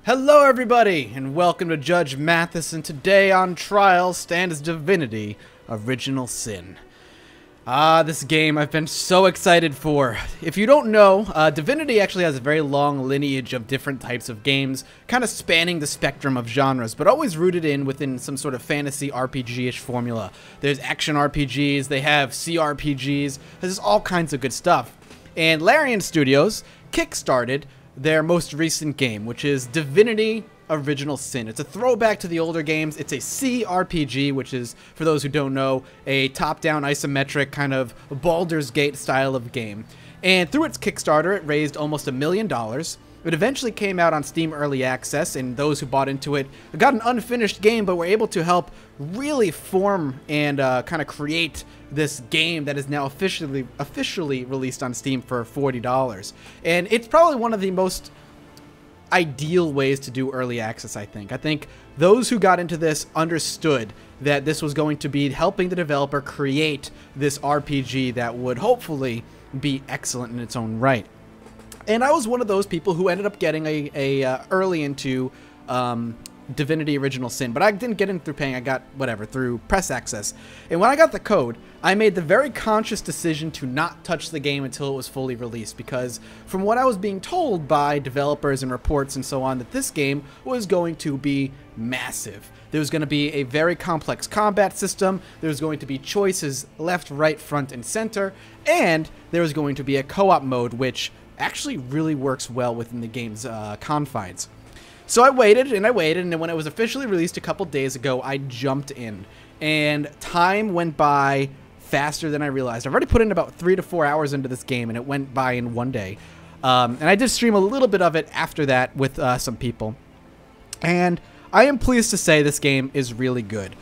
Hello everybody, and welcome to Judge Mathas, and today on trial stands Divinity, Original Sin. This game I've been so excited for. If you don't know, Divinity actually has a very long lineage of different types of games, kind of spanning the spectrum of genres, but always rooted within some sort of fantasy RPG-ish formula. There's action RPGs, they have CRPGs, there's all kinds of good stuff. And Larian Studios kickstarted their most recent game, which is Divinity Original Sin. It's a throwback to the older games. It's a CRPG, which is, for those who don't know, a top-down isometric kind of Baulders Gate style of game. And through its Kickstarter, it raised almost $1 million. It eventually came out on Steam Early Access, and those who bought into it got an unfinished game, but were able to help really form and kind of create this game that is now officially released on Steam for $40. And it's probably one of the most ideal ways to do early access, I think. I think those who got into this understood that this was going to be helping the developer create this RPG that would hopefully be excellent in its own right. And I was one of those people who ended up getting early into Divinity Original Sin, but I didn't get in through paying. I got through press access. And when I got the code, I made the very conscious decision to not touch the game until it was fully released, because from what I was being told by developers and reports and so on, that this game was going to be massive. There was going to be a very complex combat system, there was going to be choices left, right, front, and center, and there was going to be a co-op mode, which actually really works well within the game's confines. So I waited, and then when it was officially released a couple days ago, I jumped in. And time went by faster than I realized. I've already put in about 3 to 4 hours into this game, and it went by in one day. And I did stream a little bit of it after that with some people. And I am pleased to say this game is really good.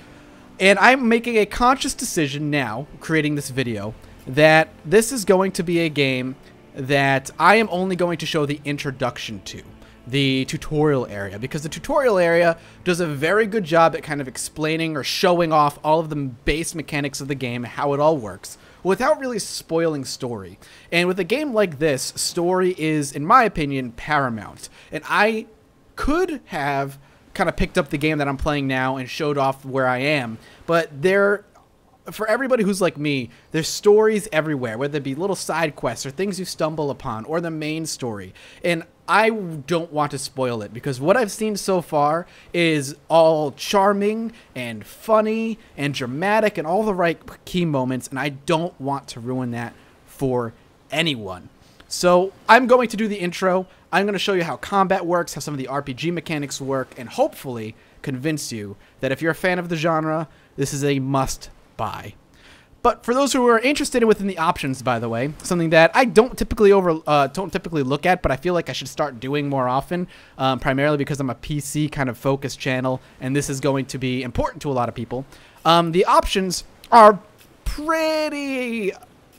And I'm making a conscious decision now, creating this video, that this is going to be a game that I am only going to show the introduction to. The tutorial area, because the tutorial area does a very good job at kind of explaining or showing off all of the base mechanics of the game, how it all works, without really spoiling story. And with a game like this, story is, in my opinion, paramount. And I could have kind of picked up the game that I'm playing now and showed off where I am, but for everybody who's like me, there's stories everywhere, whether it be little side quests or things you stumble upon or the main story. And I don't want to spoil it, because what I've seen so far is all charming and funny and dramatic and all the right key moments, and I don't want to ruin that for anyone. So I'm going to do the intro. I'm going to show you how combat works, how some of the RPG mechanics work, and hopefully convince you that if you're a fan of the genre, this is a must-buy. But for those who are interested in within the options, by the way, something that I don't typically look at, but I feel like I should start doing more often, primarily because I'm a PC kind of focused channel, and this is going to be important to a lot of people. The options are pretty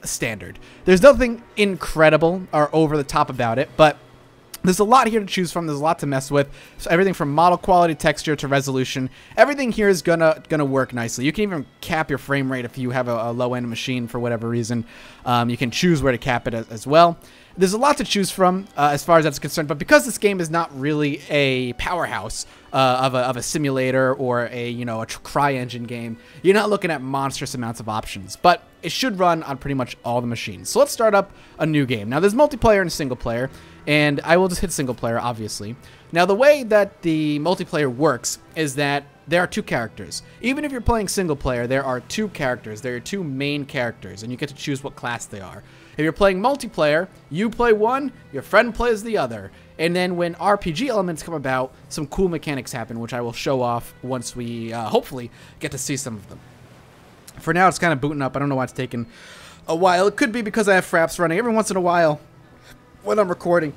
standard. There's nothing incredible or over the top about it, but there's a lot here to choose from. There's a lot to mess with. So everything from model quality, texture, to resolution. Everything here is gonna work nicely. You can even cap your frame rate if you have a low-end machine for whatever reason. You can choose where to cap it as well. There's a lot to choose from as far as that's concerned, but because this game is not really a powerhouse of a simulator or a CryEngine game, you're not looking at monstrous amounts of options. But it should run on pretty much all the machines. So let's start up a new game. Now there's multiplayer and single player, and I will just hit single player, obviously. Now the way that the multiplayer works is that there are two characters. Even if you're playing single player, there are two characters. There are two main characters, and you get to choose what class they are. If you're playing multiplayer, you play one, your friend plays the other. And then when RPG elements come about, some cool mechanics happen, which I will show off once we hopefully get to see some of them. For now, it's kind of booting up. I don't know why it's taking a while. It could be because I have fraps running every once in a while when I'm recording.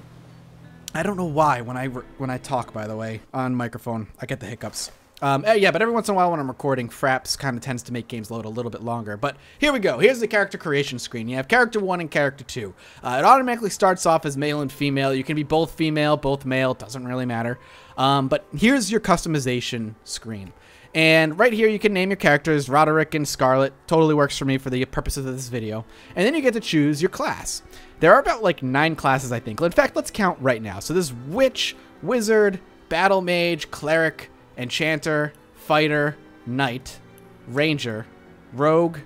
I don't know why when I talk, by the way, on microphone, I get the hiccups. Yeah, but every once in a while when I'm recording, fraps kind of tends to make games load a little bit longer. But here we go. Here's the character creation screen. You have character 1 and character 2. It automatically starts off as male and female. You can be both female, both male. It doesn't really matter. But here's your customization screen. And right here, you can name your characters, Roderick and Scarlet. Totally works for me for the purposes of this video. And then you get to choose your class. There are about like 9 classes, I think. In fact, let's count right now. So there's Witch, Wizard, Battle Mage, Cleric, Enchanter, Fighter, Knight, Ranger, Rogue,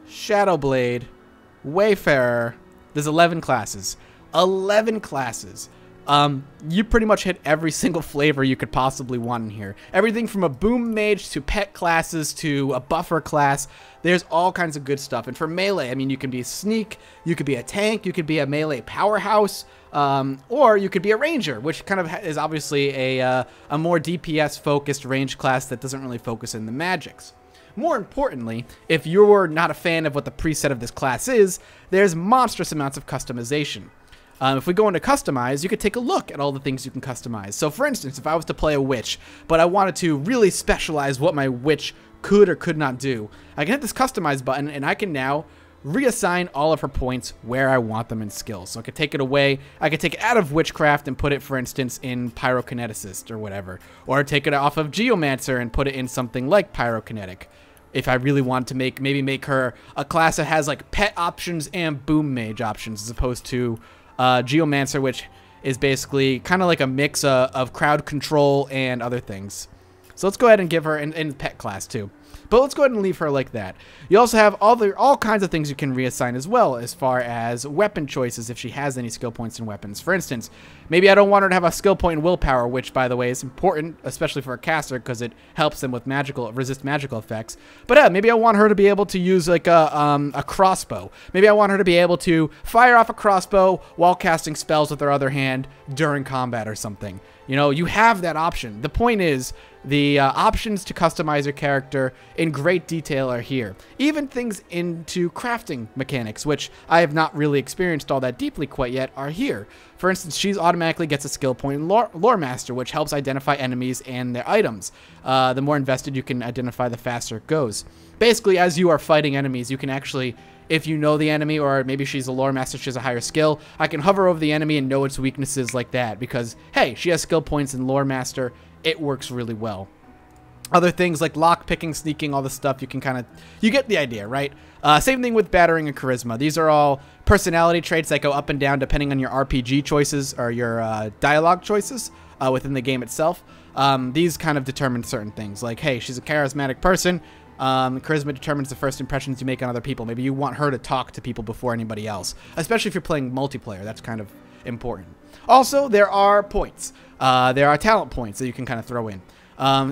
Shadowblade, Wayfarer. There's 11 classes. 11 classes. You pretty much hit every single flavor you could possibly want in here. Everything from a boom mage to pet classes to a buffer class. There's all kinds of good stuff. And for melee, I mean, you can be a sneak, you could be a tank, you could be a melee powerhouse, or you could be a ranger, which kind of is obviously a more DPS focused range class that doesn't really focus in the magics. More importantly, if you're not a fan of what the preset of this class is, there's monstrous amounts of customization. If we go into customize, you could take a look at all the things you can customize. So for instance, if I was to play a witch, but I wanted to really specialize what my witch could or could not do, I can hit this customize button and I can now reassign all of her points where I want them in skills. So I could take it away, I could take it out of witchcraft and put it, for instance, in pyrokineticist or whatever. Or take it off of geomancer and put it in something like pyrokinetic. If I really want to maybe make her a class that has like pet options and boom mage options as opposed to Geomancer, which is basically kind of like a mix of crowd control and other things. So let's go ahead and give her in pet class too. But let's go ahead and leave her like that. You also have all kinds of things you can reassign as well, as far as weapon choices if she has any skill points in weapons. For instance, maybe I don't want her to have a skill point in willpower, which by the way is important, especially for a caster because it helps them with resist magical effects. But maybe I want her to be able to use like a crossbow. Maybe I want her to be able to fire off a crossbow while casting spells with her other hand during combat or something. You know, you have that option. The point is, the options to customize your character in great detail are here. Even things into crafting mechanics, which I have not really experienced all that deeply quite yet, are here. For instance, she automatically gets a skill point in Lore Master, which helps identify enemies and their items. The more invested you can identify, the faster it goes. Basically, as you are fighting enemies, you can actually, if you know the enemy, or maybe she's a lore master, she has a higher skill, I can hover over the enemy and know its weaknesses like that because, hey, she has skill points in lore master. It works really well. Other things like lock picking, sneaking, all this stuff, you get the idea, right? Same thing with battering and charisma. These are all personality traits that go up and down depending on your RPG choices or your dialogue choices within the game itself. These kind of determine certain things, like, hey, she's a charismatic person. Charisma determines the first impressions you make on other people. Maybe you want her to talk to people before anybody else, especially if you're playing multiplayer. That's kind of important. Also, there are points. There are talent points that you can kind of throw in.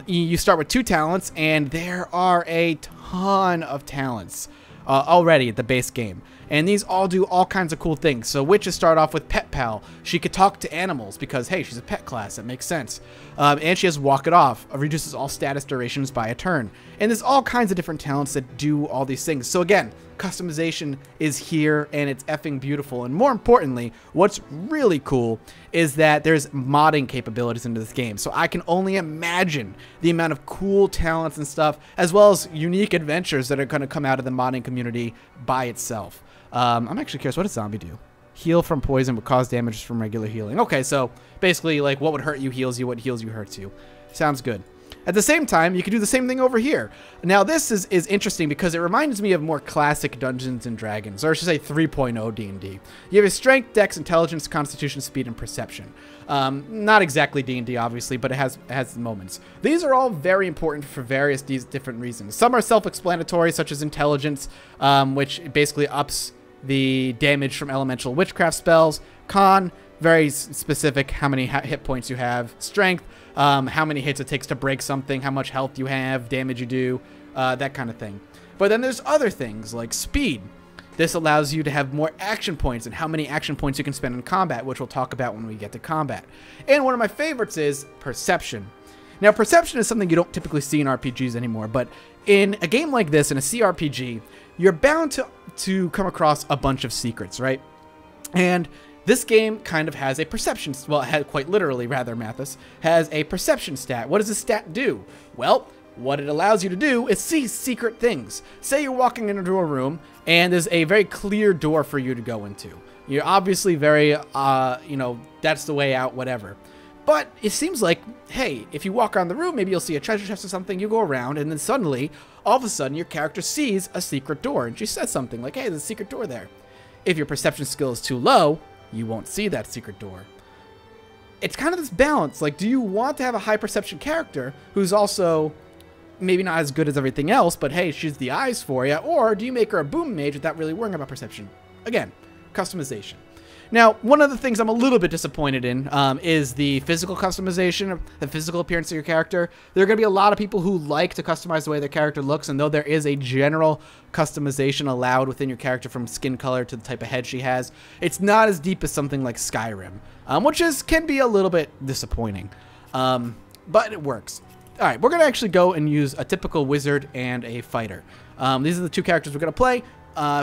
You start with 2 talents, and there are a ton of talents already at the base game. And these all do all kinds of cool things. So witches start off with Pet Pal. She could talk to animals because, hey, she's a pet class. That makes sense. And she has Walk It Off. Reduces all status durations by a turn. And there's all kinds of different talents that do all these things. So again, customization is here, and it's effing beautiful. And more importantly, what's really cool is that there's modding capabilities into this game. So I can only imagine the amount of cool talents and stuff, as well as unique adventures that are going to come out of the modding community by itself. I'm actually curious, what does zombie do? Heal from poison would cause damage from regular healing. Okay, so basically, like, what would hurt you heals you, what heals you hurts you. Sounds good. At the same time, you can do the same thing over here. Now, this is interesting because it reminds me of more classic Dungeons & Dragons, or I should say 3.0 D&D. You have a strength, dex, intelligence, constitution, speed, and perception. Not exactly D&D, obviously, but it has moments. These are all very important for various different reasons. Some are self-explanatory, such as intelligence, which basically ups the damage from elemental witchcraft spells. Con, very specific, how many hit points you have. Strength, how many hits it takes to break something, how much health you have, damage you do, that kind of thing. But then there's other things like speed. This allows you to have more action points and how many action points you can spend in combat, which we'll talk about when we get to combat. And one of my favorites is perception. Now, perception is something you don't typically see in RPGs anymore, but in a game like this, in a CRPG, you're bound to come across a bunch of secrets, right? And this game kind of has a perception, well, quite literally, rather, Mathas, has a perception stat. What does this stat do? Well, what it allows you to do is see secret things. Say you're walking into a room, and there's a very clear door for you to go into. You're obviously very, that's the way out, whatever. But it seems like, hey, if you walk around the room, maybe you'll see a treasure chest or something, you go around, and then suddenly, all of a sudden, your character sees a secret door, and she says something like, hey, there's a secret door there. If your perception skill is too low, you won't see that secret door. it's kind of this balance. Like, do you want to have a high perception character who's also maybe not as good as everything else, but hey, she's the eyes for you, or do you make her a boom mage without really worrying about perception? Again, customization. Now, one of the things I'm a little bit disappointed in is the physical customization, the physical appearance of your character. There are going to be a lot of people who like to customize the way their character looks, and though there is a general customization allowed within your character from skin color to the type of head she has, it's not as deep as something like Skyrim, which can be a little bit disappointing, but it works. All right, we're going to actually go and use a typical wizard and a fighter. These are the two characters we're going to play.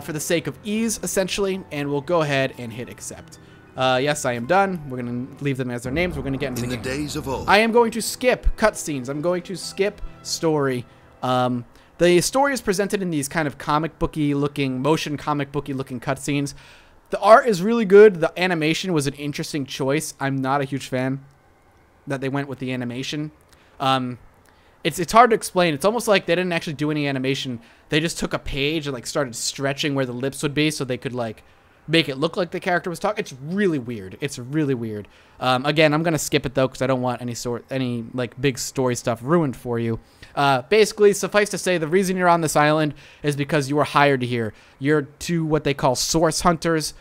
For the sake of ease, essentially, and we'll go ahead and hit accept. Yes, I am done. We're going to leave them as their names. We're going to get into the game. Days of old. I am going to skip cutscenes. I'm going to skip story. The story is presented in these kind of comic booky looking, motion comic booky looking cutscenes. The art is really good. The animation was an interesting choice. I'm not a huge fan that they went with the animation. It's hard to explain. It's almost like they didn't actually do any animation. They just took a page and like started stretching where the lips would be so they could like make it look like the character was talking. It's really weird. It's really weird. Again, I'm gonna skip it though because I don't want any like big story stuff ruined for you. Basically, suffice to say, the reason you're on this island is because you were hired here. You're two what they call source hunters.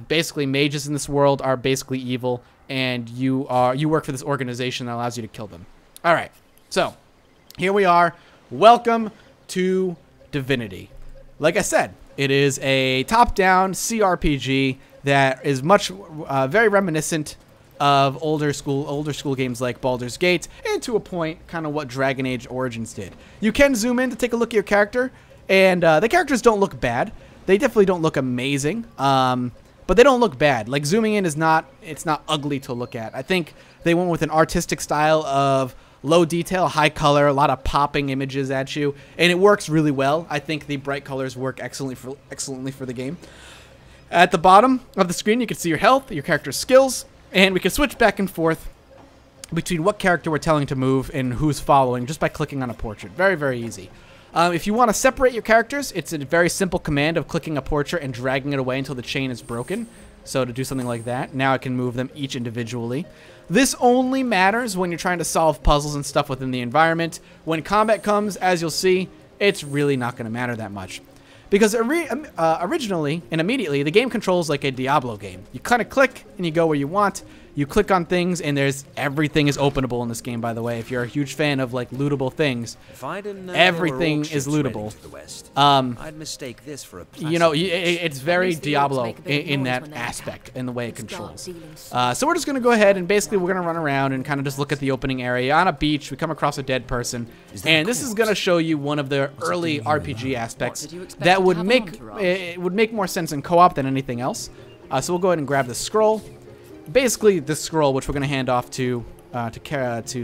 Basically, mages in this world are basically evil, and you work for this organization that allows you to kill them. All right, so here we are. Welcome to Divinity. Like I said, it is a top-down CRPG that is very reminiscent of older school games like Baulders Gate, and to a point, kind of what Dragon Age Origins did. You can zoom in to take a look at your character, and the characters don't look bad. They definitely don't look amazing, but they don't look bad. Like, zooming in it's not ugly to look at. I think they went with an artistic style of low detail, high color, a lot of popping images at you, and it works really well. I think the bright colors work excellently for the game. At the bottom of the screen, you can see your health, your character's skills, and we can switch back and forth between what character we're telling to move and who's following just by clicking on a portrait. Very, very easy. If you want to separate your characters, it's a very simple command of clicking a portrait and dragging it away until the chain is broken. So to do something like that, now I can move them each individually. This only matters when you're trying to solve puzzles and stuff within the environment. When combat comes, as you'll see, it's really not going to matter that much. Because originally and immediately, the game controls like a Diablo game. You kind of click and you go where you want. You click on things and everything is openable in this game, by the way. If you're a huge fan of like lootable things, everything is lootable. I'd mistake this for a you know, it's very Diablo in that aspect, in the way it controls. So we're just going to go ahead and basically we're going to run around and kind of just look at the opening area. On a beach, we come across a dead person, and this is going to show you one of the early RPG aspects that would make more sense in co-op than anything else. So we'll go ahead and grab the scroll. Basically, this scroll, which we're going to hand off to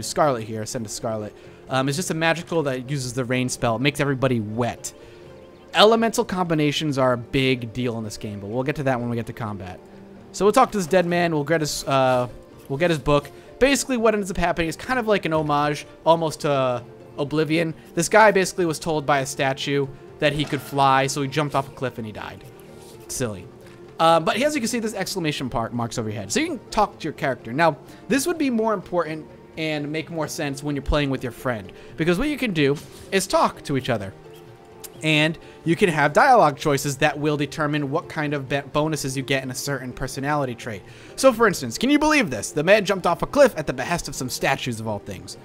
Scarlet here, send to Scarlet, is just a magical that uses the rain spell. It makes everybody wet. Elemental combinations are a big deal in this game, but we'll get to that when we get to combat. So we'll talk to this dead man. We'll get his book. Basically, what ends up happening is kind of like an homage, almost to Oblivion. This guy basically was told by a statue that he could fly, so he jumped off a cliff and he died. Silly. But as you can see, this exclamation marks over your head. So you can talk to your character. Now, this would be more important and make more sense when you're playing with your friend. Because what you can do is talk to each other. And you can have dialogue choices that will determine what kind of bonuses you get in a certain personality trait. So for instance, can you believe this? The man jumped off a cliff at the behest of some statues of all things.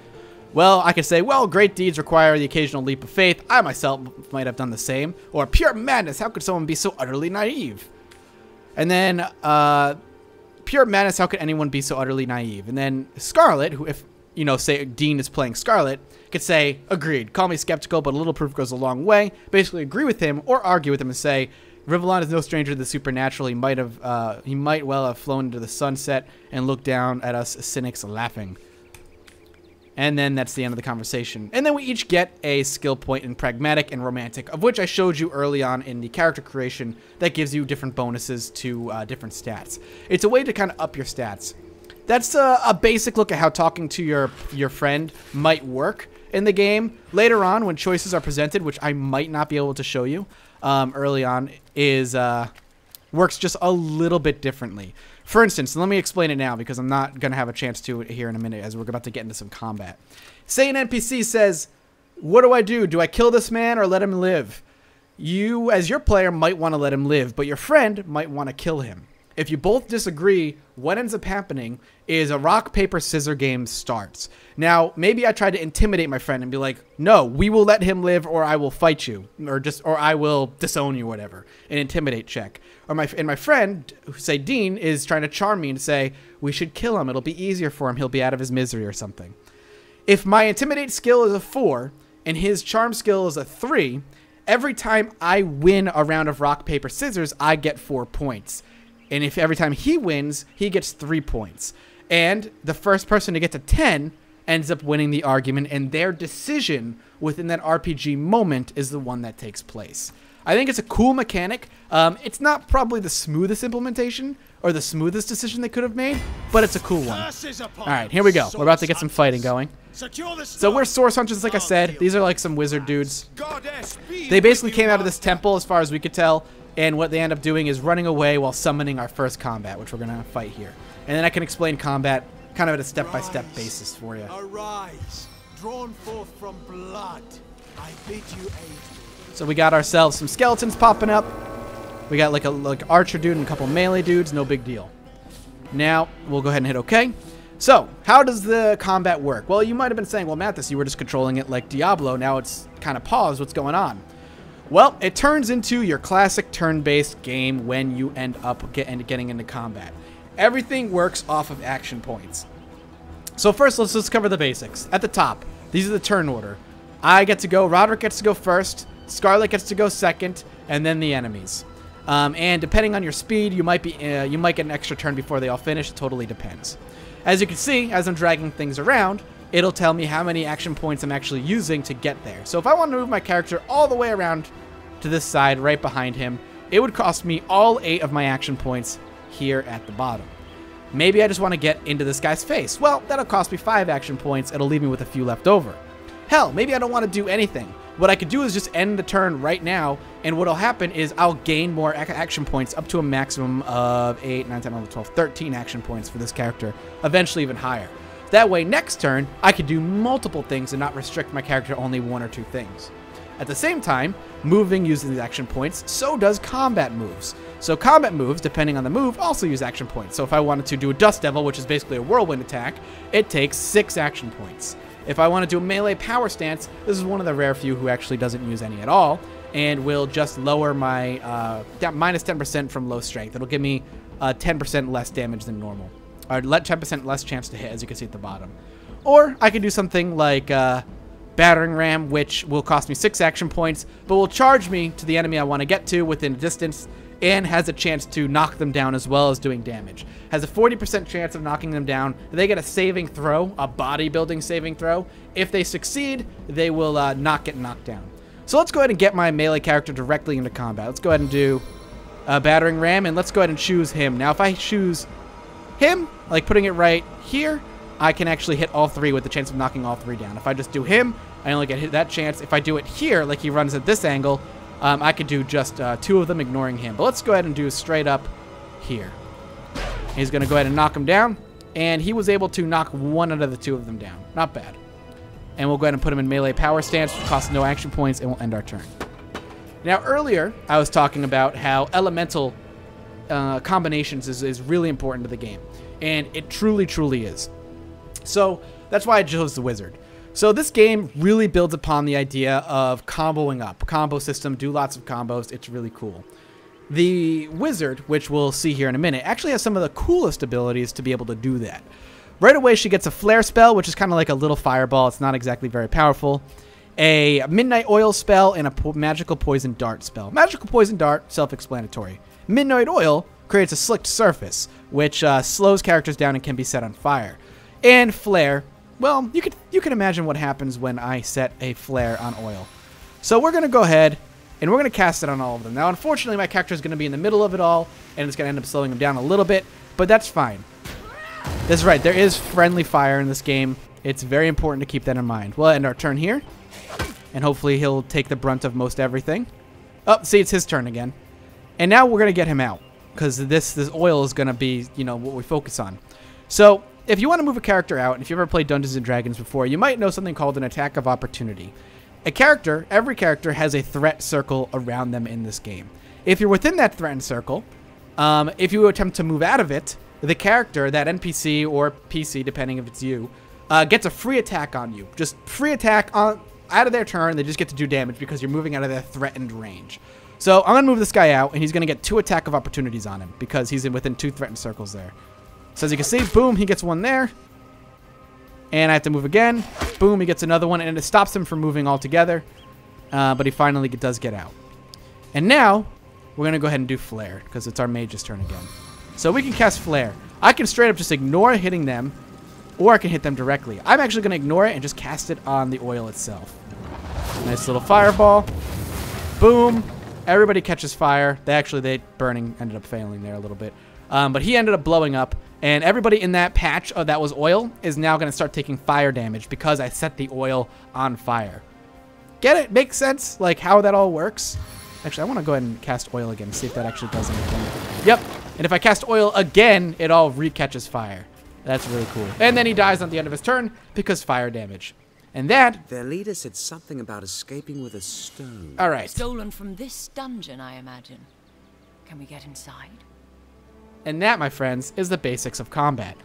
Well, I could say, well, great deeds require the occasional leap of faith. I myself might have done the same. Or pure madness, how could someone be so utterly naive? And then, pure madness, how could anyone be so utterly naive? And then Scarlet, who, if, you know, say Dean is playing Scarlet, could say, agreed, call me skeptical, but a little proof goes a long way. Basically agree with him or argue with him and say, Rivellon is no stranger to the supernatural. He might well have flown into the sunset and looked down at us cynics laughing. And then that's the end of the conversation. And then we each get a skill point in Pragmatic and Romantic, of which I showed you early on in the character creation that gives you different bonuses to different stats. It's a way to kind of up your stats. That's a basic look at how talking to your friend might work in the game. Later on, when choices are presented, which I might not be able to show you early on, works just a little bit differently. For instance, let me explain it now because I'm not going to have a chance to here in a minute as we're about to get into some combat. Say an NPC says, what do I do? Do I kill this man or let him live? You, as your player, might want to let him live, but your friend might want to kill him. If you both disagree, what ends up happening is a rock, paper, scissors game starts. Now, maybe I try to intimidate my friend and be like, no, we will let him live or I will fight you or I will disown you, whatever, an intimidate check. Or my friend, say Dean, is trying to charm me and say, we should kill him. It'll be easier for him. He'll be out of his misery or something. If my intimidate skill is a 4 and his charm skill is a 3, every time I win a round of rock, paper, scissors, I get 4 points. And if every time he wins, he gets 3 points. And the first person to get to 10 ends up winning the argument, and their decision within that RPG moment is the one that takes place. I think it's a cool mechanic. It's not probably the smoothest implementation or the smoothest decision they could have made, but it's a cool one. All right, here we go. We're about to get some fighting going. So we're source hunters, like I said. These are like some wizard dudes. They basically came out of this temple, as far as we could tell. And what they end up doing is running away while summoning our first combat, which we're going to fight here. And then I can explain combat kind of at a step-by-step basis for you. Arise, drawn forth from blood. I bid you aid. So we got ourselves some skeletons popping up. We got like archer dude and a couple melee dudes. No big deal. Now, we'll go ahead and hit OK. So, how does the combat work? Well, you might have been saying, well, Mathas, you were just controlling it like Diablo. Now it's kind of paused. What's going on? Well, it turns into your classic turn-based game when you end up getting into combat. Everything works off of action points. So first, let's cover the basics. At the top, these are the turn order. I get to go, Roderick gets to go first, Scarlet gets to go second, and then the enemies. And depending on your speed, you might get an extra turn before they all finish. It totally depends. As you can see, as I'm dragging things around, it'll tell me how many action points I'm actually using to get there. So if I want to move my character all the way around to this side, right behind him, it would cost me all 8 of my action points here at the bottom. Maybe I just want to get into this guy's face. Well, that'll cost me 5 action points. It'll leave me with a few left over. Hell, maybe I don't want to do anything. What I could do is just end the turn right now, and what'll happen is I'll gain more action points up to a maximum of 8, 9, 10, 11, 12, 13 action points for this character, eventually even higher. That way, next turn, I could do multiple things and not restrict my character to only 1 or 2 things. At the same time, moving using these action points, so does combat moves. So combat moves, depending on the move, also use action points. So if I wanted to do a Dust Devil, which is basically a whirlwind attack, it takes 6 action points. If I want to do a melee power stance, this is one of the rare few who actually doesn't use any at all, and will just lower my minus 10% from low strength. It'll give me 10% less damage than normal. Or 10% less chance to hit, as you can see at the bottom. Or I could do something like Battering Ram, which will cost me 6 action points, but will charge me to the enemy I want to get to within a distance, and has a chance to knock them down as well as doing damage. Has a 40% chance of knocking them down. They get a saving throw, a bodybuilding saving throw. If they succeed, they will not get knocked down. So let's go ahead and get my melee character directly into combat. Let's go ahead and do a Battering Ram, and let's go ahead and choose him. Now, if I choose him, like putting it right here, I can actually hit all 3 with the chance of knocking all 3 down. If I just do him, I only get hit that chance. If I do it here, like he runs at this angle, I could do just 2 of them, ignoring him. But let's go ahead and do straight up here. He's going to go ahead and knock him down, and he was able to knock 1 out of the 2 of them down. Not bad. And we'll go ahead and put him in melee power stance, which costs no action points, and we'll end our turn. Now, earlier, I was talking about how elemental combinations is really important to the game, and it truly, truly is. So that's why I chose the wizard. So this game really builds upon the idea of comboing up. Combo system, do lots of combos. It's really cool. The wizard, which we'll see here in a minute, actually has some of the coolest abilities to be able to do that. Right away, she gets a flare spell, which is kind of like a little fireball. It's not exactly very powerful. A midnight oil spell and a magical poison dart spell. Magical poison dart, self-explanatory. Midnight oil creates a slicked surface, which slows characters down and can be set on fire. And flare, well, you can imagine what happens when I set a flare on oil. So we're going to go ahead and we're going to cast it on all of them. Now, unfortunately, my character is going to be in the middle of it all, and it's going to end up slowing him down a little bit, but that's fine. That's right, there is friendly fire in this game. It's very important to keep that in mind. We'll end our turn here, and hopefully he'll take the brunt of most everything. Oh, see, it's his turn again. And now we're going to get him out. because this oil is going to be, you know, what we focus on. So if you want to move a character out, and if you've ever played Dungeons & Dragons before, you might know something called an attack of opportunity. Every character has a threat circle around them in this game. If you're within that threatened circle, if you attempt to move out of it, the character, that NPC or PC, depending if it's you, gets a free attack on you. Just free attack out of their turn. They just get to do damage because you're moving out of their threatened range. So I'm going to move this guy out, and he's going to get 2 attack of opportunities on him because he's within 2 threatened circles there. So as you can see, boom, he gets 1 there. And I have to move again. Boom, he gets another one, and it stops him from moving altogether. But he finally does get out. And now, we're going to go ahead and do Flare, because it's our mage's turn again. So we can cast Flare. I can straight up just ignore hitting them, or I can hit them directly. I'm actually going to ignore it and just cast it on the oil itself. Nice little fireball. Boom. Everybody catches fire. Burning ended up failing there a little bit. But he ended up blowing up. And everybody in that patch that was oil is now going to start taking fire damage because I set the oil on fire. Get it? Makes sense? Like how that all works? Actually, I want to go ahead and cast oil again, see if that actually does anything. Yep. And if I cast oil again, it all re-catches fire. That's really cool. And then he dies at the end of his turn because fire damage. And that... Their leader said something about escaping with a stone. All right. Stolen from this dungeon, I imagine. Can we get inside? And that, my friends, is the basics of combat.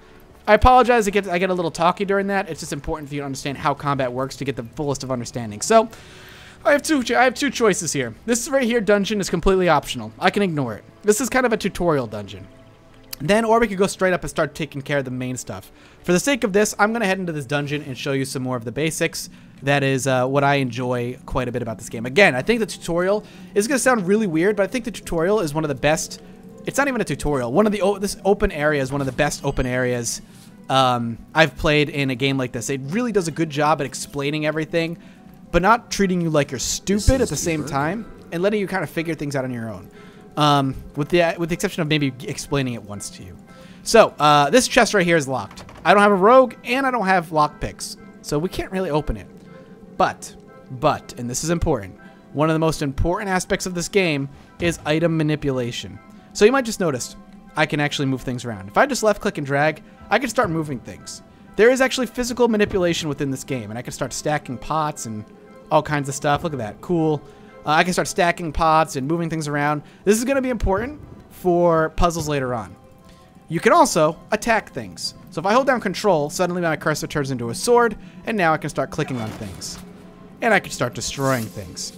I apologize, I get a little talky during that. It's just important for you to understand how combat works to get the fullest of understanding. So, I have two choices here. This right here dungeon is completely optional. I can ignore it. This is kind of a tutorial dungeon. Then, or we could go straight up and start taking care of the main stuff. For the sake of this, I'm going to head into this dungeon and show you some more of the basics. That is what I enjoy quite a bit about this game. Again, I think the tutorial is going to sound really weird, but I think the tutorial is one of the best... It's not even a tutorial. This open area is one of the best open areas I've played in a game like this. It really does a good job at explaining everything, but not treating you like you're stupid at the same time, and letting you kind of figure things out on your own. With the exception of maybe explaining it once to you. So this chest right here is locked. I don't have a rogue, and I don't have lockpicks, so we can't really open it. But, and this is important, one of the most important aspects of this game is item manipulation. So you might just notice I can actually move things around. If I just left click and drag, I can start moving things. There is actually physical manipulation within this game, and I can start stacking pots and all kinds of stuff. Look at that. Cool. I can start stacking pots and moving things around. This is going to be important for puzzles later on. You can also attack things. So if I hold down control, suddenly my cursor turns into a sword, and now I can start clicking on things. And I can start destroying things.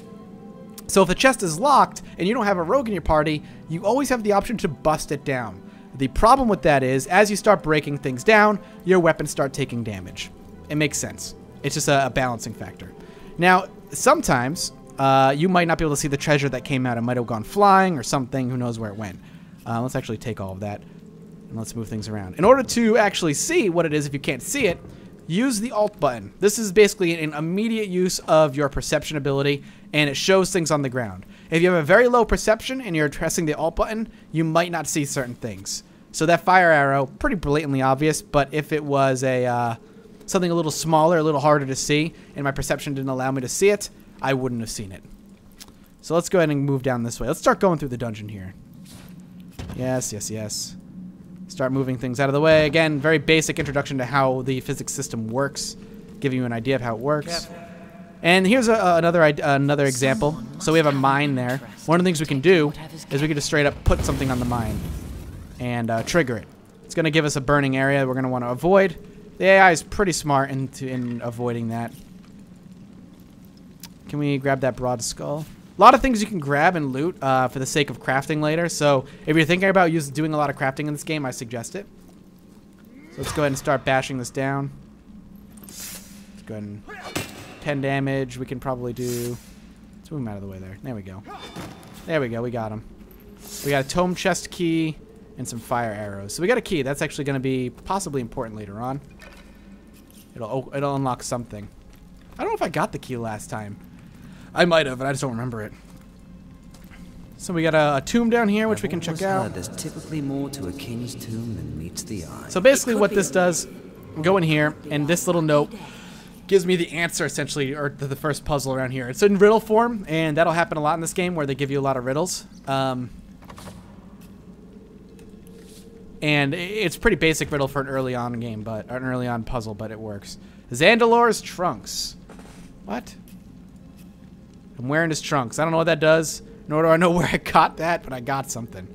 So if the chest is locked and you don't have a rogue in your party, you always have the option to bust it down. The problem with that is, as you start breaking things down, your weapons start taking damage. It makes sense. It's just a balancing factor. Now, sometimes you might not be able to see the treasure that came out. It might have gone flying or something. Who knows where it went. Let's actually take all of that and let's move things around. In order to actually see what it is, if you can't see it, use the Alt button. This is basically an immediate use of your perception ability, and it shows things on the ground. If you have a very low perception and you're pressing the Alt button, you might not see certain things. So that fire arrow, pretty blatantly obvious, but if it was something a little smaller, a little harder to see, and my perception didn't allow me to see it, I wouldn't have seen it. So let's go ahead and move down this way. Let's start going through the dungeon here. Yes, yes, yes. Start moving things out of the way. Again, very basic introduction to how the physics system works, giving you an idea of how it works. And here's another example. So we have a mine there. One of the things we can do is we can just straight up put something on the mine and trigger it. It's going to give us a burning area we're going to want to avoid. The AI is pretty smart in avoiding that. Can we grab that broad skull? A lot of things you can grab and loot for the sake of crafting later. So if you're thinking about doing a lot of crafting in this game, I suggest it. So let's go ahead and start bashing this down. Let's go ahead and 10 damage. We can probably do... Let's move him out of the way there. There we go. There we go. We got him. We got a tome chest key and some fire arrows. So we got a key. That's actually going to be possibly important later on. It'll unlock something. I don't know if I got the key last time. I might have, but I just don't remember it. So we got a tomb down here, which we can check out. There's typically more to a king's tomb than meets the eye. So basically what this does, go in here, and this little note gives me the answer, essentially, or the first puzzle around here. It's in riddle form, and that'll happen a lot in this game, where they give you a lot of riddles. And it's pretty basic riddle for an early on game, but an early on puzzle, but it works. Zandalor's trunks. What? I'm wearing his trunks. I don't know what that does, nor do I know where I got that, but I got something.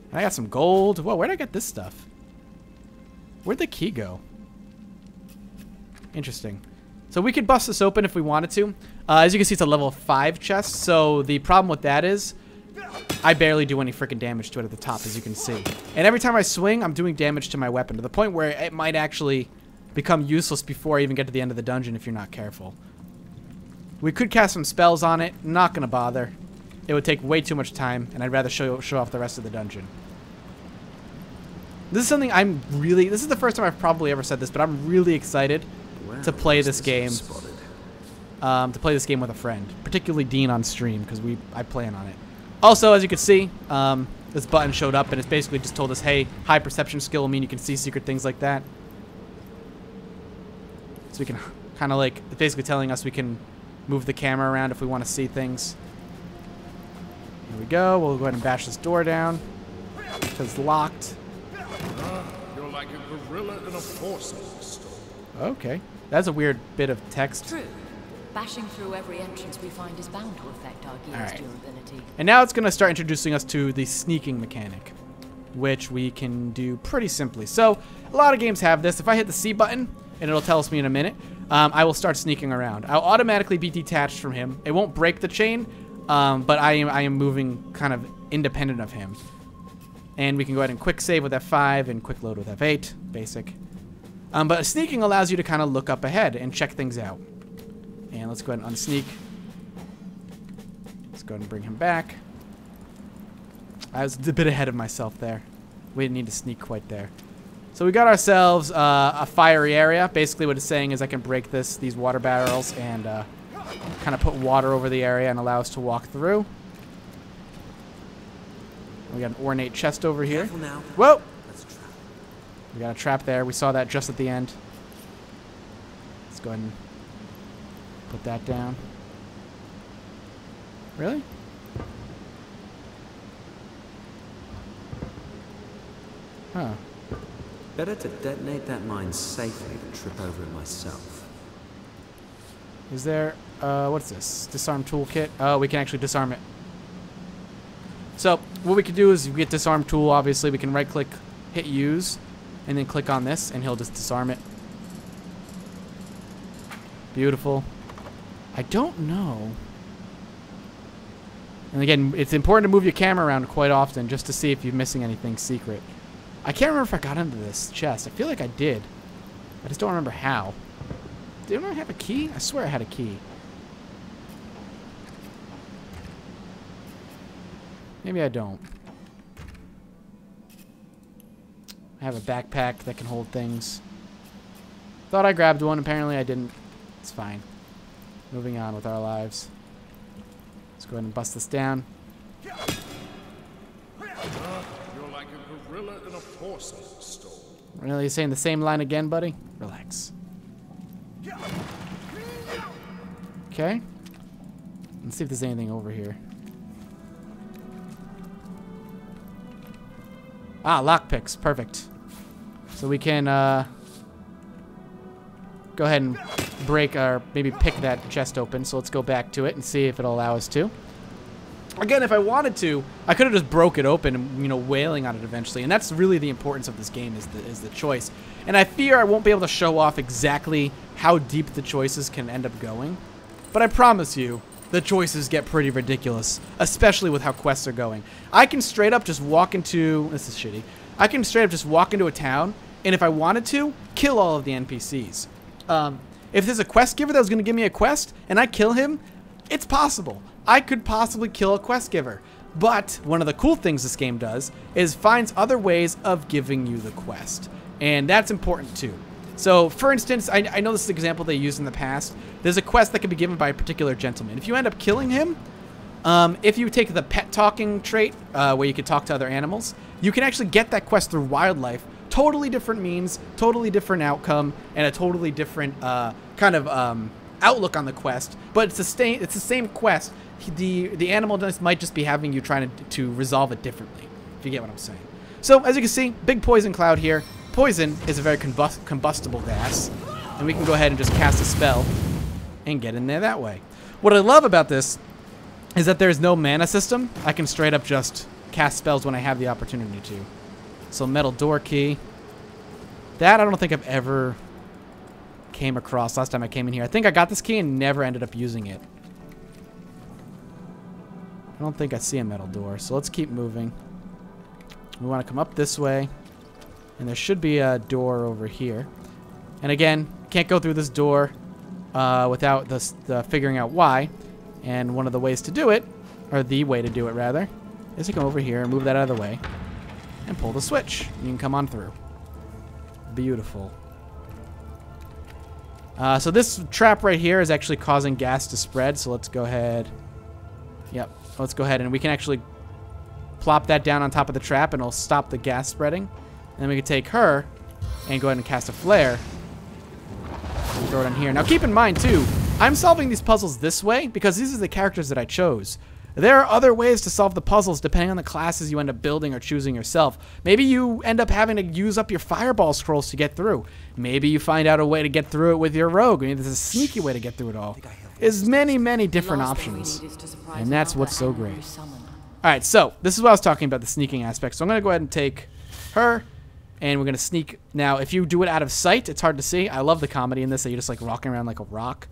And I got some gold. Whoa, where'd I get this stuff? Where'd the key go? Interesting. So we could bust this open if we wanted to. As you can see, it's a level 5 chest. So the problem with that is I barely do any freaking damage to it at the top, as you can see. And every time I swing, I'm doing damage to my weapon to the point where it might actually become useless before I even get to the end of the dungeon if you're not careful. We could cast some spells on it. Not gonna bother. It would take way too much time, and I'd rather show off the rest of the dungeon. This is something this is the first time I've probably ever said this, but I'm really excited to play this game. To play this game with a friend, particularly Dean on stream, because I plan on it. Also, as you can see, this button showed up, and it's basically just told us, hey, high perception skill will mean you can see secret things like that. So we can kind of like, it's basically telling us we can move the camera around if we want to see things. Here we go. We'll go ahead and bash this door down because it's locked. You're like a gorilla in a force store. Okay. That's a weird bit of text. True. Bashing through every entrance we find is bound to affect our gear's durability. And now it's going to start introducing us to the sneaking mechanic, which we can do pretty simply. So, a lot of games have this. If I hit the C button, and it'll tell us me in a minute, I will start sneaking around. I'll automatically be detached from him. It won't break the chain, but I am moving kind of independent of him. And we can go ahead and quick save with F5 and quick load with F8, basic. But sneaking allows you to kind of look up ahead and check things out. And let's go ahead and unsneak. Let's go ahead and bring him back. I was a bit ahead of myself there. We didn't need to sneak quite there. So we got ourselves a fiery area. Basically what it's saying is I can break these water barrels and kind of put water over the area and allow us to walk through. We got an ornate chest over here. Careful now. Whoa! That's a trap. We got a trap there. We saw that just at the end. Let's go ahead and put that down. Really? Huh. Better to detonate that mine safely than trip over it myself. Is there, what's this? Disarm toolkit. Oh, we can actually disarm it. So, what we can do is we get disarm tool, obviously. We can right click, hit use, and then click on this, and he'll just disarm it. Beautiful. I don't know. And again, it's important to move your camera around quite often just to see if you're missing anything secret. I can't remember if I got into this chest. I feel like I did. I just don't remember how. Didn't I have a key? I swear I had a key. Maybe I don't. I have a backpack that can hold things. Thought I grabbed one. Apparently I didn't. It's fine. Moving on with our lives. Let's go ahead and bust this down. You're like a gorilla in a porcelain store. Really? You saying the same line again, buddy? Relax. Okay. Let's see if there's anything over here. Ah, lockpicks. Perfect. So we can go ahead and break or maybe pick that chest open. So let's go back to it and see if it'll allow us to. Again, if I wanted to, I could have just broke it open and, you know, wailing on it eventually. And that's really the importance of this game is the choice. And I fear I won't be able to show off exactly how deep the choices can end up going. But I promise you, the choices get pretty ridiculous, especially with how quests are going. I can straight up just walk into... This is shitty. I can straight up just walk into a town, and if I wanted to, kill all of the NPCs. If there's a quest giver that was going to give me a quest, and I kill him, it's possible. I could possibly kill a quest giver. But one of the cool things this game does is finds other ways of giving you the quest. And that's important too. So, for instance, I know this is an example they used in the past. There's a quest that can be given by a particular gentleman. If you end up killing him, if you take the pet talking trait, where you can talk to other animals, you can actually get that quest through wildlife. Totally different means, totally different outcome, and a totally different kind of outlook on the quest. But it's the same quest. The animal might just be having you trying to resolve it differently, if you get what I'm saying. So, as you can see, big poison cloud here. Poison is a very combustible gas, and we can go ahead and just cast a spell and get in there that way. What I love about this is that there's no mana system. I can straight up just cast spells when I have the opportunity to. So, metal door key. That I don't think I've ever came across last time I came in here. I think I got this key and never ended up using it. I don't think I see a metal door, so let's keep moving. We want to come up this way, and there should be a door over here. And again, can't go through this door without the figuring out why. And one of the ways to do it, or the way to do it rather, is to come over here and move that out of the way and pull the switch. You can come on through. Beautiful. So this trap right here is actually causing gas to spread, so let's go ahead. Yep, let's go ahead and we can actually plop that down on top of the trap and it'll stop the gas spreading. And then we can take her and go ahead and cast a flare and throw it in here. Now keep in mind too, I'm solving these puzzles this way because these are the characters that I chose. There are other ways to solve the puzzles depending on the classes you end up building or choosing yourself. Maybe you end up having to use up your fireball scrolls to get through. Maybe you find out a way to get through it with your rogue. Maybe there's a sneaky way to get through it all. There's many, many different options. And that's what's so great. Alright, so this is what I was talking about, the sneaking aspect. So I'm going to go ahead and take her, and we're going to sneak. Now, if you do it out of sight, it's hard to see. I love the comedy in this, that you're just like rocking around like a rock.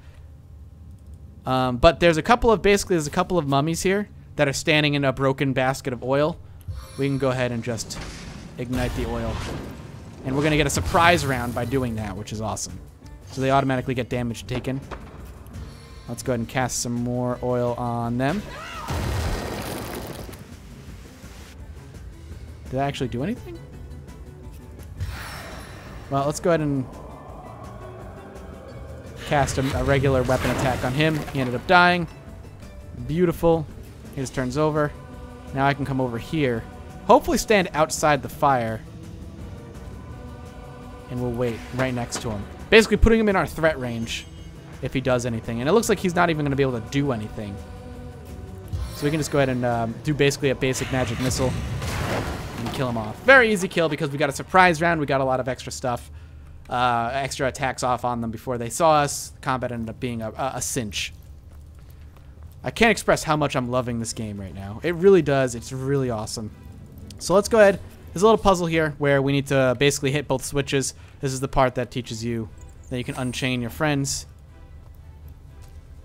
But there's a couple of mummies here that are standing in a broken basket of oil. We can go ahead and just ignite the oil. And we're going to get a surprise round by doing that, which is awesome. So they automatically get damage taken. Let's go ahead and cast some more oil on them. Did I actually do anything? Well, let's go ahead and cast a regular weapon attack on him. He ended up dying. Beautiful. He just turns over. Now I can come over here. Hopefully stand outside the fire. And we'll wait right next to him. Basically putting him in our threat range if he does anything. And it looks like he's not even going to be able to do anything. So we can just go ahead and do basically a basic magic missile and kill him off. Very easy kill because we got a surprise round. We got a lot of extra stuff. Extra attacks off on them before they saw us. The combat ended up being a cinch. I can't express how much I'm loving this game right now. It really does. It's really awesome. So let's go ahead. There's a little puzzle here where we need to basically hit both switches. This is the part that teaches you that you can unchain your friends.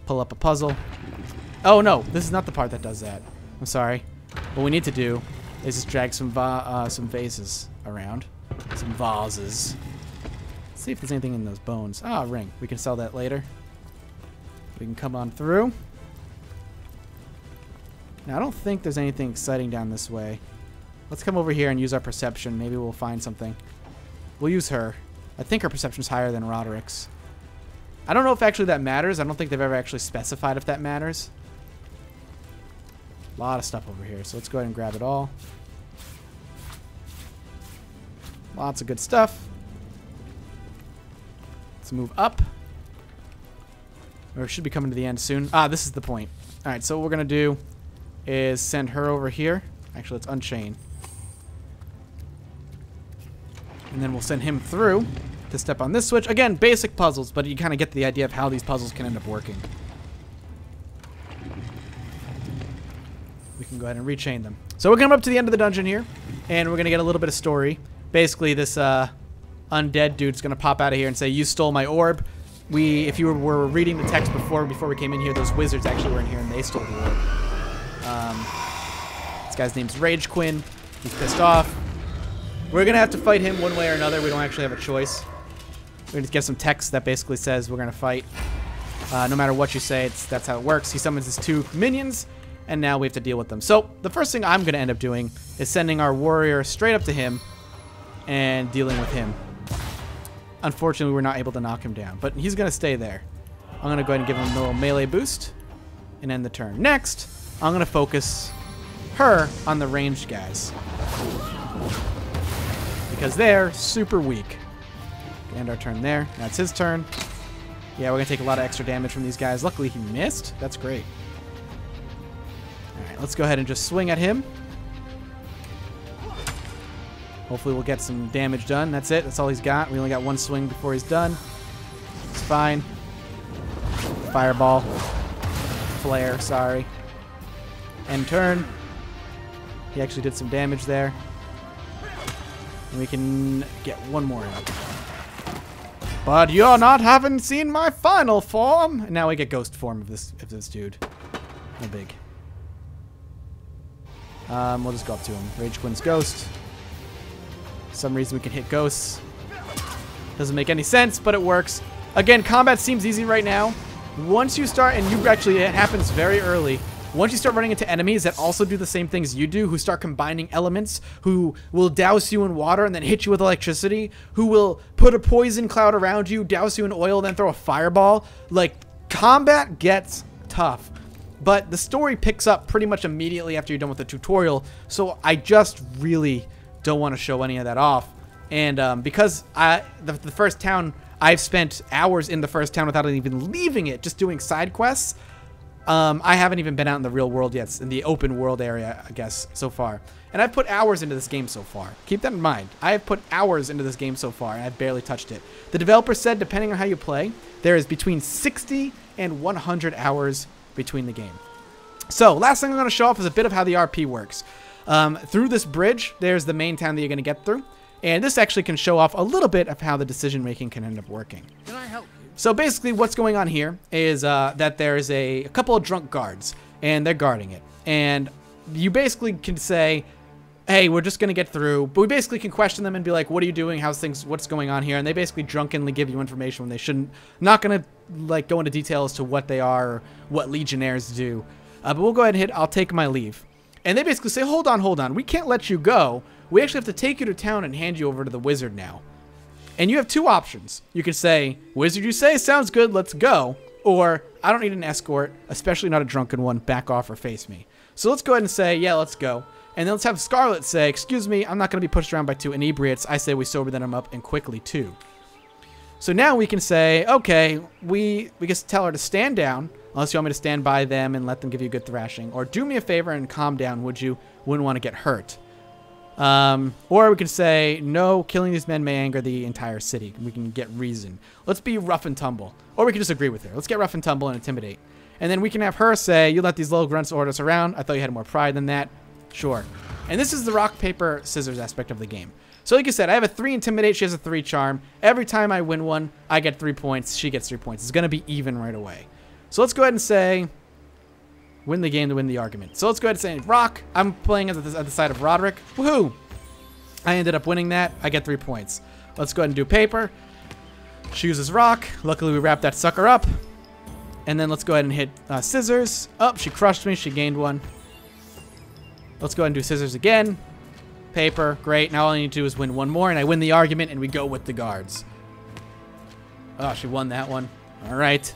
Pull up a puzzle. Oh no, this is not the part that does that. I'm sorry. What we need to do is just drag some vases around. Some vases. Let's see if there's anything in those bones. Ah, a ring. We can sell that later. We can come on through. Now, I don't think there's anything exciting down this way. Let's come over here and use our perception. Maybe we'll find something. We'll use her. I think her perception's higher than Roderick's. I don't know if actually that matters. I don't think they've ever actually specified if that matters. A lot of stuff over here, so let's go ahead and grab it all. Lots of good stuff. Let's move up. Or should be coming to the end soon. Ah, this is the point. Alright, so what we're going to do is send her over here. Actually, let's unchain. And then we'll send him through to step on this switch. Again, basic puzzles, but you kind of get the idea of how these puzzles can end up working. We can go ahead and rechain them. So we're coming up to the end of the dungeon here, and we're going to get a little bit of story. Basically, this undead dude's going to pop out of here and say, "You stole my orb." If you were reading the text before we came in here, those wizards actually were in here, and they stole the orb. This guy's name's Rage Quinn. He's pissed off. We're going to have to fight him one way or another. We don't actually have a choice. We're going to get some text that basically says we're going to fight. No matter what you say, that's how it works. He summons his 2 minions, and now we have to deal with them. So the first thing I'm going to end up doing is sending our warrior straight up to him and dealing with him. Unfortunately, we're not able to knock him down, but he's going to stay there. I'm going to go ahead and give him a little melee boost and end the turn. Next, I'm going to focus her on the ranged guys because they're super weak. End our turn there. That's his turn. Yeah, we're going to take a lot of extra damage from these guys. Luckily, he missed. That's great. All right, let's go ahead and just swing at him. Hopefully we'll get some damage done. That's it. That's all he's got. We only got one swing before he's done. It's fine. Fireball. Flare, sorry. End turn. He actually did some damage there. And we can get one more out. But you're not having seen my final form. And now we get ghost form of this dude. No big. We'll just go up to him. Rage Quinn's ghost. For some reason we can hit ghosts. Doesn't make any sense, but it works. Again, combat seems easy right now. Once you start, and it happens very early. Once you start running into enemies that also do the same things you do, who start combining elements, who will douse you in water and then hit you with electricity, who will put a poison cloud around you, douse you in oil, then throw a fireball, like, combat gets tough. But the story picks up pretty much immediately after you're done with the tutorial, so I just really don't want to show any of that off. And because the first town, I've spent hours in the first town without even leaving it, just doing side quests. I haven't even been out in the real world yet, in the open world area, I guess, so far. And I've put hours into this game so far. Keep that in mind. I have put hours into this game so far, and I've barely touched it. The developer said, depending on how you play, there is between 60 and 100 hours between the game. So, last thing I'm going to show off is a bit of how the RP works. Through this bridge, there's the main town that you're going to get through. And this actually can show off a little bit of how the decision-making can end up working. Can I help you? So basically what's going on here is that there's a couple of drunk guards, and they're guarding it. And you basically can say, hey, we're just going to get through. But we basically can question them and be like, what are you doing? What's going on here? And they basically drunkenly give you information when they shouldn't. Not going to like go into detail as to what they are or what legionnaires do. But we'll go ahead and hit, I'll take my leave. And they basically say, hold on. We can't let you go. We actually have to take you to town and hand you over to the wizard now. And you have two options. You could say, wizard you say, sounds good, let's go. Or, I don't need an escort, especially not a drunken one, back off or face me. So let's go ahead and say, yeah, let's go. And then let's have Scarlet say, excuse me, I'm not going to be pushed around by two inebriates. I say we sober them up and quickly too. So now we can say, okay, we just tell her to stand down, unless you want me to stand by them and let them give you a good thrashing. Or do me a favor and calm down, would you? Wouldn't want to get hurt. Or we could say, no, killing these men may anger the entire city. We can get reason. Let's be rough and tumble. Or we can just agree with her. Let's get rough and tumble and intimidate. And then we can have her say, you let these little grunts order us around. I thought you had more pride than that. Sure. And this is the rock, paper, scissors aspect of the game. So like I said, I have a 3 intimidate. She has a 3 charm. Every time I win one, I get 3 points. She gets 3 points. It's going to be even right away. So let's go ahead and say, win the game to win the argument. So let's go ahead and say, rock. I'm playing at the side of Roderick. Woohoo! I ended up winning that. I get 3 points. Let's go ahead and do paper. She uses rock. Luckily, we wrapped that sucker up. And then let's go ahead and hit scissors. Oh, she crushed me. She gained 1. Let's go ahead and do scissors again. Paper. Great. Now all I need to do is win 1 more, and I win the argument, and we go with the guards. Oh, she won that one. All right.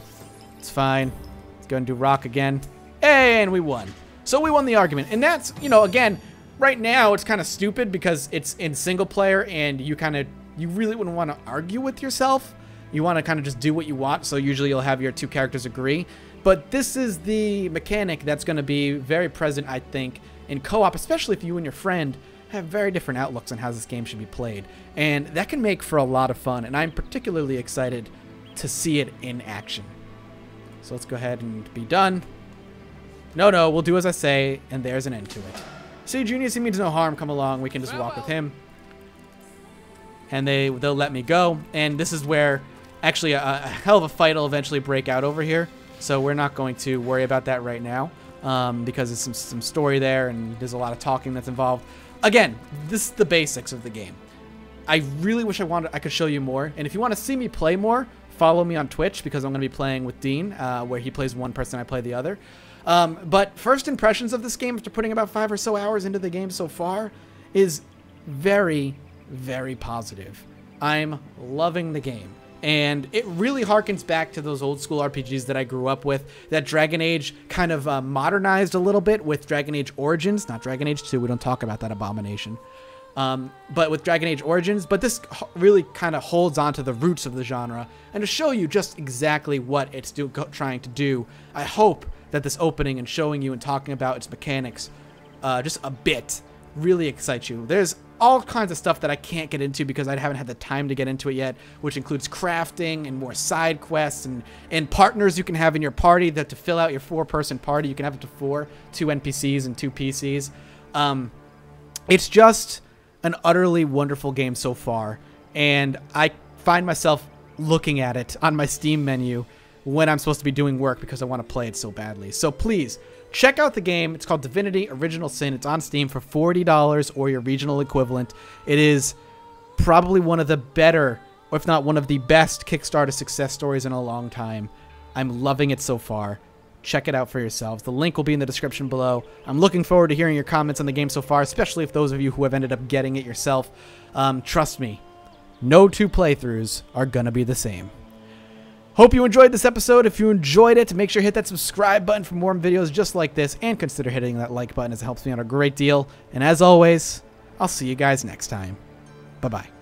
It's fine. Let's go and do rock again. And we won. So we won the argument. And that's, you know, again, right now it's kind of stupid because it's in single player and you really wouldn't want to argue with yourself. You want to kind of just do what you want. So usually you'll have your 2 characters agree. But this is the mechanic that's going to be very present, I think, in co-op, especially if you and your friend have very different outlooks on how this game should be played. And that can make for a lot of fun. And I'm particularly excited to see it in action. So let's go ahead and be done. No, we'll do as I say, and there's an end to it. See, Junius, he means no harm. Come along. We can just walk with him. And they'll let me go. And this is where actually a hell of a fight will eventually break out over here. So we're not going to worry about that right now because there's some story there and there's a lot of talking that's involved. Again, this is the basics of the game. I really wish I could show you more. And if you want to see me play more, follow me on Twitch because I'm going to be playing with Dean, where he plays one person, I play the other. But first impressions of this game after putting about 5 or so hours into the game so far is very, very positive. I'm loving the game. And it really harkens back to those old school RPGs that I grew up with, that Dragon Age kind of modernized a little bit with Dragon Age Origins. Not Dragon Age 2, we don't talk about that abomination. But with Dragon Age Origins, but this really kind of holds on to the roots of the genre. And to show you just exactly what it's trying to do, I hope that this opening and showing you and talking about its mechanics just a bit really excites you. There's all kinds of stuff that I can't get into because I haven't had the time to get into it yet, which includes crafting and more side quests and partners you can have in your party that to fill out your 4-person party. You can have up to 4, 2 NPCs and 2 PCs. It's just an utterly wonderful game so far, and I find myself looking at it on my Steam menu when I'm supposed to be doing work because I want to play it so badly. So please, check out the game. It's called Divinity Original Sin. It's on Steam for $40 or your regional equivalent. It is probably one of the better, or if not one of the best, Kickstarter success stories in a long time. I'm loving it so far. Check it out for yourselves. The link will be in the description below. I'm looking forward to hearing your comments on the game so far, especially if those of you who have ended up getting it yourself. Trust me, no 2 playthroughs are going to be the same. Hope you enjoyed this episode. If you enjoyed it, make sure to hit that subscribe button for more videos just like this, and consider hitting that like button as it helps me out a great deal. And as always, I'll see you guys next time. Bye-bye.